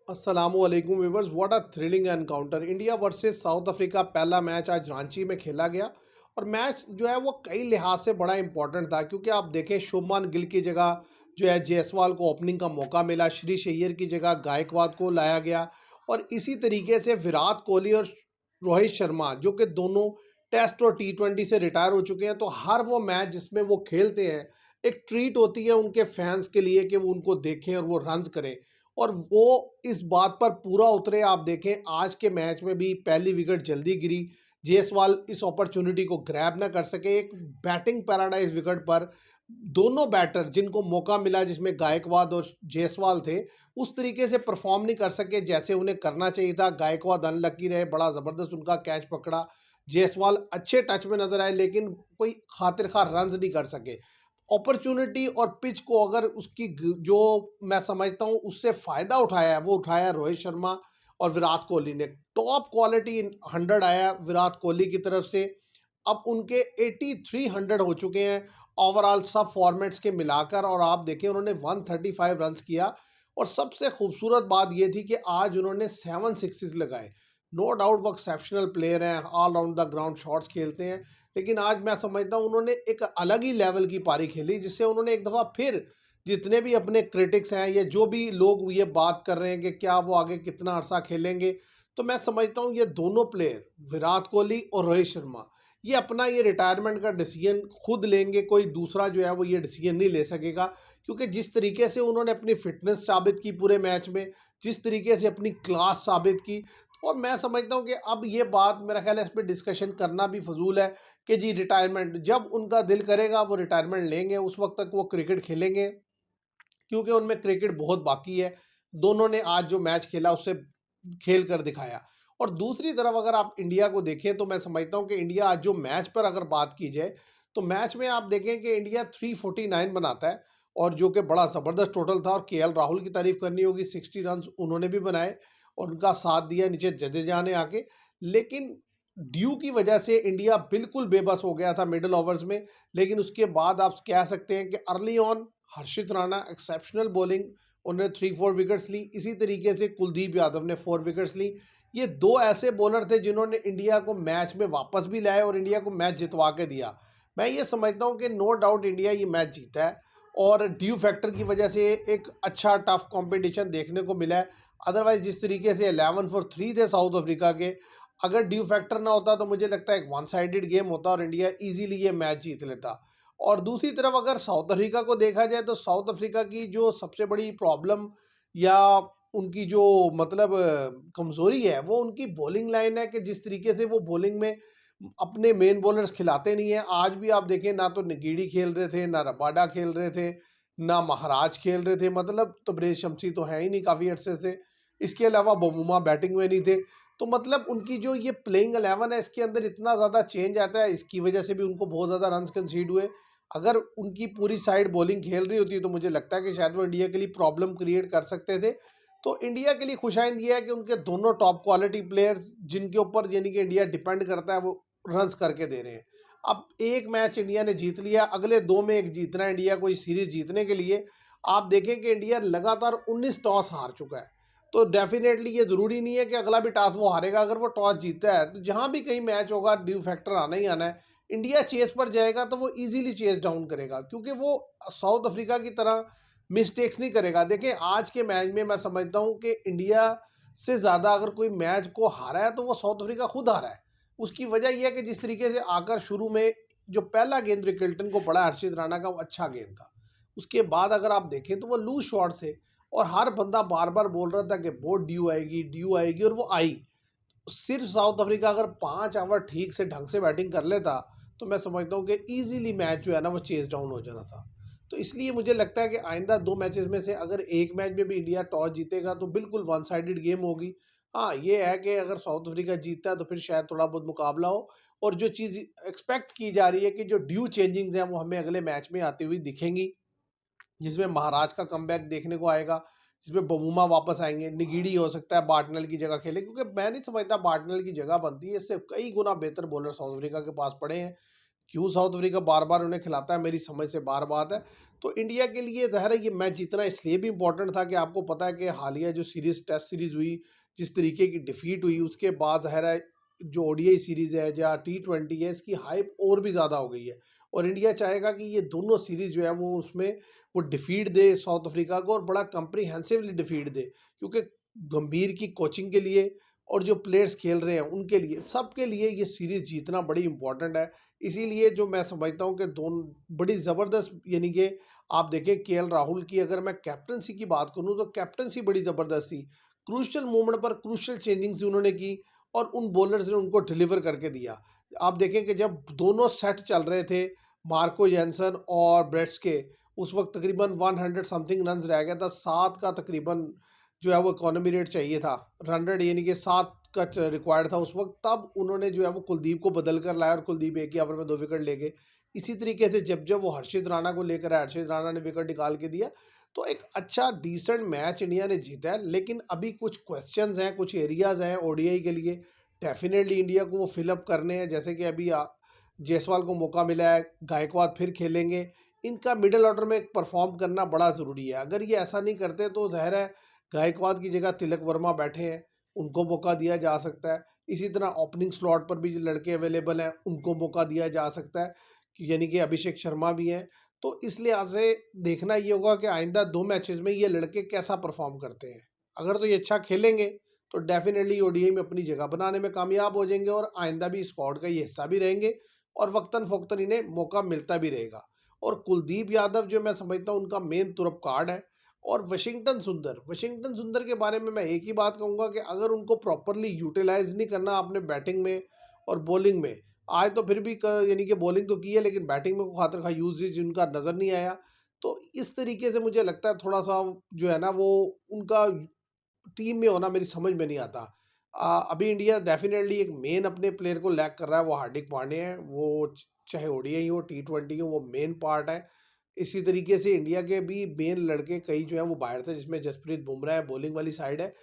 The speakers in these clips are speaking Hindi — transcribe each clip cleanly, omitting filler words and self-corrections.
अस्सलामुअलैकुम viewers, what a thrilling encounter. India versus south Africa पहला मैच आज रांची में खेला गया और मैच जो है वो कई लिहाज से बड़ा इंपॉर्टेंट था, क्योंकि आप देखें शुभमान गिल की जगह जो है जायसवाल को ओपनिंग का मौका मिला, श्री अय्यर की जगह गायकवाड को लाया गया और इसी तरीके से विराट कोहली और रोहित शर्मा जो कि दोनों टेस्ट और टी20 से रिटायर हो चुके हैं, तो हर वो मैच जिसमें वो खेलते हैं एक ट्रीट होती है उनके फैंस के लिए कि वो उनको देखें और वो रन्स करें। और वो इस बात पर पूरा उतरे। आप देखें आज के मैच में भी पहली विकेट जल्दी गिरी, जायसवाल इस अपॉर्चुनिटी को ग्रैब ना कर सके। एक बैटिंग पैराडाइज विकेट पर दोनों बैटर जिनको मौका मिला, जिसमें गायकवाड और जायसवाल थे, उस तरीके से परफॉर्म नहीं कर सके जैसे उन्हें करना चाहिए था। गायकवाड अनलकी रहे, बड़ा ज़बरदस्त उनका कैच पकड़ा। जायसवाल अच्छे टच में नजर आए लेकिन कोई खातिर खा रन नहीं कर सके। अपॉर्चुनिटी और पिच को अगर उसकी जो मैं समझता हूँ उससे फ़ायदा उठाया है, वो उठाया रोहित शर्मा और विराट कोहली ने। टॉप क्वालिटी 100 आया विराट कोहली की तरफ से। अब उनके 8300 हो चुके हैं ओवरऑल सब फॉर्मेट्स के मिलाकर, और आप देखें उन्होंने 135 रन किया। और सबसे खूबसूरत बात यह थी कि आज उन्होंने 7 सिक्सेस लगाए। नो डाउट वो एक्सेप्शनल प्लेयर हैं, all round the ground shots खेलते हैं, लेकिन आज मैं समझता हूँ उन्होंने एक अलग ही लेवल की पारी खेली, जिससे उन्होंने एक दफ़ा फिर जितने भी अपने क्रिटिक्स हैं या जो भी लोग ये बात कर रहे हैं कि क्या वो आगे कितना अरसा खेलेंगे, तो मैं समझता हूँ ये दोनों प्लेयर विराट कोहली और रोहित शर्मा ये अपना ये रिटायरमेंट का डिसीजन खुद लेंगे। कोई दूसरा जो है वो ये डिसीजन नहीं ले सकेगा, क्योंकि जिस तरीके से उन्होंने अपनी फिटनेस साबित की पूरे मैच में, जिस तरीके से अपनी क्लास साबित की, और मैं समझता हूँ कि अब ये बात मेरा ख्याल है इस पर डिस्कशन करना भी फजूल है कि जी रिटायरमेंट जब उनका दिल करेगा वो रिटायरमेंट लेंगे, उस वक्त तक वो क्रिकेट खेलेंगे, क्योंकि उनमें क्रिकेट बहुत बाकी है। दोनों ने आज जो मैच खेला उससे खेल कर दिखाया। और दूसरी तरफ अगर आप इंडिया को देखें तो मैं समझता हूं कि इंडिया आज जो मैच पर अगर बात की जाए तो मैच में आप देखें कि इंडिया 349 बनाता है, और जो कि बड़ा ज़बरदस्त टोटल था। और केएल राहुल की तारीफ करनी होगी, 60 रन उन्होंने भी बनाए और उनका साथ दिया नीचे जडेजा ने आके। लेकिन ड्यू की वजह से इंडिया बिल्कुल बेबस हो गया था मिडिल ओवर्स में। लेकिन उसके बाद आप कह सकते हैं कि early on Harshit Rana exceptional bowling, उन्होंने 3-4 विकेट्स ली। इसी तरीके से कुलदीप यादव ने 4 विकेट्स ली। ये दो ऐसे बॉलर थे जिन्होंने इंडिया को मैच में वापस भी लाए और इंडिया को मैच जितवा के दिया। मैं ये समझता हूँ कि नो डाउट इंडिया ये मैच जीता है, और ड्यू फैक्टर की वजह से एक अच्छा टफ कंपटीशन देखने को मिला है। अदरवाइज जिस तरीके से 11 फॉर 3 थे साउथ अफ्रीका के, अगर ड्यू फैक्टर ना होता तो मुझे लगता है एक वन साइडेड गेम होता और इंडिया इजीली ये मैच जीत लेता। और दूसरी तरफ अगर साउथ अफ्रीका को देखा जाए तो साउथ अफ्रीका की जो सबसे बड़ी प्रॉब्लम या उनकी जो मतलब कमज़ोरी है वो उनकी बॉलिंग लाइन है, कि जिस तरीके से वो बॉलिंग में अपने मेन बॉलर्स खिलाते नहीं हैं। आज भी आप देखें ना तो निगीड़ी खेल रहे थे, ना रबाडा खेल रहे थे, ना महाराज खेल रहे थे, मतलब तबरेज शमसी तो है ही नहीं काफ़ी अरसे से। इसके अलावा बमूमा बैटिंग में नहीं थे। तो मतलब उनकी जो ये प्लेइंग 11 है इसके अंदर इतना ज़्यादा चेंज आता है, इसकी वजह से भी उनको बहुत ज़्यादा रन कंसीड हुए। अगर उनकी पूरी साइड बॉलिंग खेल रही होती तो मुझे लगता है कि शायद वो इंडिया के लिए प्रॉब्लम क्रिएट कर सकते थे। तो इंडिया के लिए खुशाइंद ये है कि उनके दोनों टॉप क्वालिटी प्लेयर्स जिनके ऊपर यानी कि इंडिया डिपेंड करता है, वो रन्स करके दे रहे हैं। अब एक मैच इंडिया ने जीत लिया, अगले दो में एक जीतना है इंडिया को इस सीरीज जीतने के लिए। आप देखें कि इंडिया लगातार 19 टॉस हार चुका है, तो डेफिनेटली ये ज़रूरी नहीं है कि अगला भी टॉस वो हारेगा। अगर वो टॉस जीतता है तो जहाँ भी कहीं मैच होगा ड्यू फैक्टर आना ही आना है। इंडिया चेस पर जाएगा तो वो इजीली चेस डाउन करेगा, क्योंकि वो साउथ अफ्रीका की तरह मिस्टेक्स नहीं करेगा। देखें आज के मैच में मैं समझता हूँ कि इंडिया से ज़्यादा अगर कोई मैच को हारा है तो वो साउथ अफ्रीका खुद हारा है। उसकी वजह यह है कि जिस तरीके से आकर शुरू में जो पहला गेंद रिकल्टन को पड़ा हर्षित राणा का, वो अच्छा गेंद था। उसके बाद अगर आप देखें तो वो लूज शॉट थे, और हर बंदा बार बार बोल रहा था कि बहुत ड्यू आएगी, और वो आई। सिर्फ साउथ अफ्रीका अगर 5 ओवर ठीक से ढंग से बैटिंग कर लेता तो मैं समझता हूँ कि इजीली मैच जो है ना वो चेस डाउन हो जाना था। तो इसलिए मुझे लगता है कि आइंदा दो मैचेस में से अगर एक मैच में भी इंडिया टॉस जीतेगा तो बिल्कुल वन साइडेड गेम होगी। हाँ ये है कि अगर साउथ अफ्रीका जीतता है तो फिर शायद थोड़ा बहुत मुकाबला हो। और जो चीज़ एक्सपेक्ट की जा रही है कि जो ड्यू चेंजिंग्स हैं वो हमें अगले मैच में आती हुई दिखेंगी, जिसमें महाराज का कमबैक देखने को आएगा, जिसमें बवूमा वापस आएंगे, निगीडी हो सकता है बार्टनल की जगह खेले, क्योंकि मैं नहीं समझता बार्टनल की जगह बनती है, इससे कई गुना बेहतर बॉलर साउथ अफ्रीका के पास पड़े हैं। क्यों साउथ अफ्रीका बार-बार उन्हें खिलाता है, मेरी समझ से बाहर बात है। तो इंडिया के लिए ज़ाहिर है ये मैच जीतना इसलिए भी इम्पोर्टेंट था कि आपको पता है कि हालिया जो सीरीज़ टेस्ट सीरीज़ हुई, जिस तरीके की डिफ़ीट हुई, उसके बाद ज़ाहिर है जो ओडीआई सीरीज़ है या टी20 है, इसकी हाइप और भी ज़्यादा हो गई है। और इंडिया चाहेगा कि ये दोनों सीरीज़ जो है वो उसमें वो डिफ़ीट दे साउथ अफ्रीका को और बड़ा कॉम्प्रिहेंसिवली डिफ़ीट दे। क्योंकि गंभीर की कोचिंग के लिए और जो प्लेयर्स खेल रहे हैं उनके लिए, सबके लिए ये सीरीज़ जीतना बड़ी इम्पोर्टेंट है। इसीलिए जो मैं समझता हूँ कि दोनों बड़ी ज़बरदस्त, यानी कि आप देखें केएल राहुल की अगर मैं कैप्टनसी की बात करूँ तो कैप्टनसी बड़ी ज़बरदस्त थी। क्रूशियल मोमेंट पर क्रूशियल चेंजिंग्स उन्होंने की और उन बॉलर्स ने उनको डिलीवर करके दिया। आप देखें कि जब दोनों सेट चल रहे थे, मार्को जेनसन और ब्रेट्स, उस वक़्त तकरीबन 100 समथिंग रन्स रह गया था, 7 का तकरीबन जो है वो इकोनॉमी रेट चाहिए था। 100 यानी कि 7 का रिक्वायर्ड था उस वक्त, तब उन्होंने जो है वो कुलदीप को बदल कर लाया और कुलदीप एक ही ओवर में 2 विकेट ले गए। इसी तरीके से जब जब वो हर्षित राणा को लेकर आए, हर्षित राणा ने विकेट निकाल के दिया। तो एक अच्छा डिसेंट मैच इंडिया ने जीता है, लेकिन अभी कुछ क्वेश्चंस हैं, कुछ एरियाज हैं ओडीआई के लिए। डेफिनेटली इंडिया को वो फिलअप करने हैं, जैसे कि अभी जायसवाल को मौका मिला है, गायकवाद फिर खेलेंगे। इनका मिडिल ऑर्डर में परफॉर्म करना बड़ा ज़रूरी है। अगर ये ऐसा नहीं करते तो ज़ाहिर है गायकवाद की जगह तिलक वर्मा बैठे हैं, उनको मौका दिया जा सकता है। इसी तरह ओपनिंग स्लॉट पर भी जो लड़के अवेलेबल हैं, उनको मौका दिया जा सकता है, कि यानी कि अभिषेक शर्मा भी हैं। तो इस लिहाज से देखना ये होगा कि आइंदा 2 मैचेज़ में ये लड़के कैसा परफॉर्म करते हैं। अगर तो ये अच्छा खेलेंगे, तो डेफ़िनेटली ओडीआई में अपनी जगह बनाने में कामयाब हो जाएँगे और आइंदा भी स्क्वाड का ये हिस्सा भी रहेंगे और वक़्तन-फ़ौक़्तन इन्हें मौका मिलता भी रहेगा। और कुलदीप यादव जो मैं समझता हूँ उनका मेन तुरप कार्ड है। और वाशिंगटन सुंदर के बारे में मैं एक ही बात कहूँगा कि अगर उनको प्रॉपरली यूटिलाइज नहीं करना आपने बैटिंग में और बॉलिंग में, आज तो फिर भी यानी कि बॉलिंग तो की है लेकिन बैटिंग में को खातिर खा यूजेज उनका नज़र नहीं आया। तो इस तरीके से मुझे लगता है थोड़ा सा जो है ना वो उनका टीम में होना मेरी समझ में नहीं आता। अभी इंडिया डेफिनेटली एक मेन अपने प्लेयर को लैक कर रहा है, वो हार्दिक पांड्या है। वो चाहे ओडीआई हो टी20 हो, वो मेन पार्ट है। इसी तरीके से इंडिया के भी मेन लड़के कई जो है वो बाहर थे, जिसमें जसप्रीत बुमराह है, बॉलिंग वाली साइड है।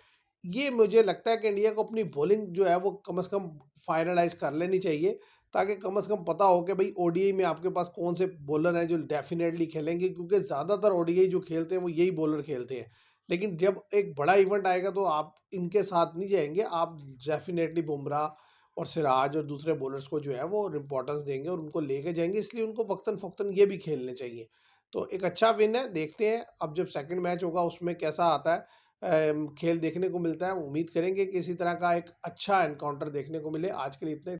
ये मुझे लगता है कि इंडिया को अपनी बॉलिंग जो है वो कम से कम फाइनलाइज कर लेनी चाहिए, ताकि कम से कम पता हो कि भाई ओडीआई में आपके पास कौन से बॉलर हैं जो डेफिनेटली खेलेंगे, क्योंकि ज़्यादातर ओडीआई जो खेलते हैं वो यही बॉलर खेलते हैं। लेकिन जब एक बड़ा इवेंट आएगा तो आप इनके साथ नहीं जाएंगे, आप डेफिनेटली बुमराह और सिराज और दूसरे बॉलर्स को जो है वो इम्पोर्टेंस देंगे और उनको लेके जाएंगे, इसलिए उनको वक्तन फ़ौक़्तन ये भी खेलने चाहिए। तो एक अच्छा विन है, देखते हैं अब जब सेकंड मैच होगा उसमें कैसा आता है। खेल देखने को मिलता है, उम्मीद करेंगे कि इसी तरह का एक अच्छा एनकाउंटर देखने को मिले। आज के लिए इतना ही।